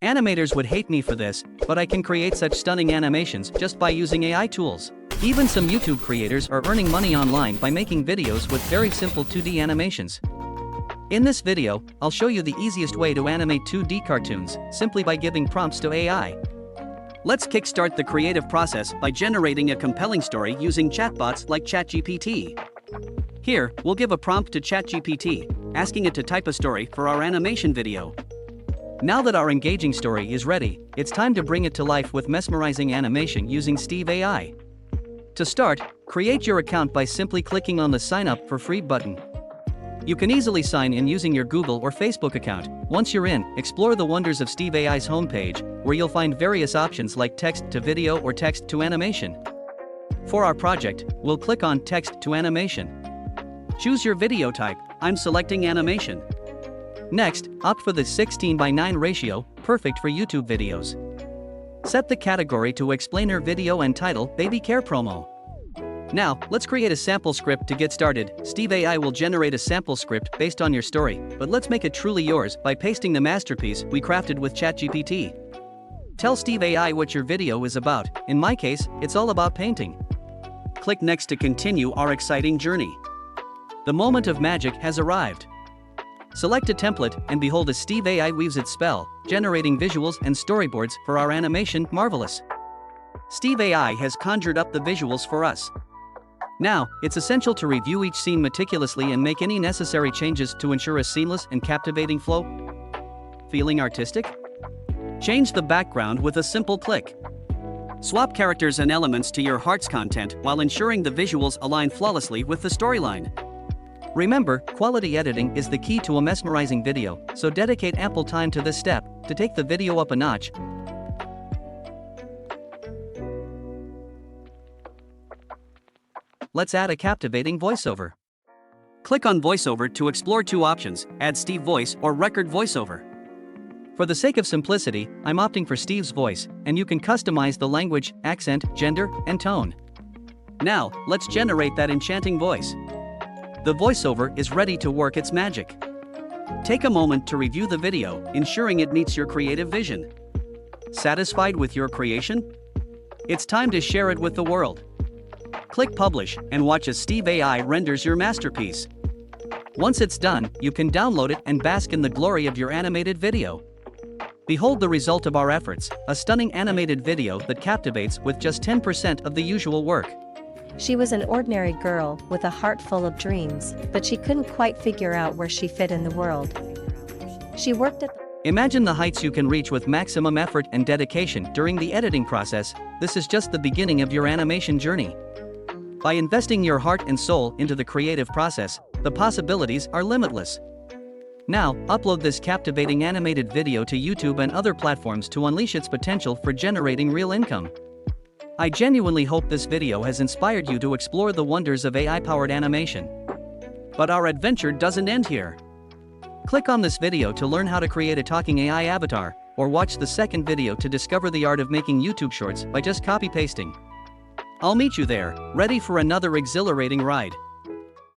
Animators would hate me for this, but I can create such stunning animations just by using AI tools. Even some YouTube creators are earning money online by making videos with very simple 2D animations. In this video, I'll show you the easiest way to animate 2D cartoons, simply by giving prompts to AI. Let's kickstart the creative process by generating a compelling story using chatbots like ChatGPT. Here, we'll give a prompt to ChatGPT, asking it to type a story for our animation video. Now that our engaging story is ready, it's time to bring it to life with mesmerizing animation using Steve AI. To start, create your account by simply clicking on the Sign Up for Free button. You can easily sign in using your Google or Facebook account. Once you're in, explore the wonders of Steve AI's homepage, where you'll find various options like text to video or text to animation. For our project, we'll click on Text to Animation. Choose your video type. I'm selecting animation. Next, opt for the 16:9 ratio, perfect for YouTube videos. Set the category to explainer video and title Baby Care Promo. Now, let's create a sample script to get started. Steve AI will generate a sample script based on your story, but let's make it truly yours by pasting the masterpiece we crafted with ChatGPT. Tell Steve AI what your video is about. In my case, it's all about painting. Click Next to continue our exciting journey. The moment of magic has arrived. Select a template and behold as Steve AI weaves its spell, generating visuals and storyboards for our animation. Marvelous! Steve AI has conjured up the visuals for us. Now, it's essential to review each scene meticulously and make any necessary changes to ensure a seamless and captivating flow. Feeling artistic? Change the background with a simple click. Swap characters and elements to your heart's content while ensuring the visuals align flawlessly with the storyline. Remember, quality editing is the key to a mesmerizing video, so dedicate ample time to this step to take the video up a notch. Let's add a captivating voiceover. Click on Voiceover to explore two options: Add Steve Voice or Record Voiceover. For the sake of simplicity, I'm opting for Steve's voice, and you can customize the language, accent, gender, and tone. Now, let's generate that enchanting voice. The voiceover is ready to work its magic. Take a moment to review the video, ensuring it meets your creative vision. Satisfied with your creation? It's time to share it with the world. Click Publish and watch as Steve AI renders your masterpiece. Once it's done, you can download it and bask in the glory of your animated video. Behold the result of our efforts, a stunning animated video that captivates with just 10% of the usual work. She was an ordinary girl with a heart full of dreams, but she couldn't quite figure out where she fit in the world. She worked at Imagine the heights you can reach with maximum effort and dedication during the editing process. This is just the beginning of your animation journey. By investing your heart and soul into the creative process, the possibilities are limitless. Now, upload this captivating animated video to YouTube and other platforms to unleash its potential for generating real income. I genuinely hope this video has inspired you to explore the wonders of AI-powered animation. But our adventure doesn't end here. Click on this video to learn how to create a talking AI avatar, or watch the second video to discover the art of making YouTube shorts by just copy-pasting. I'll meet you there, ready for another exhilarating ride.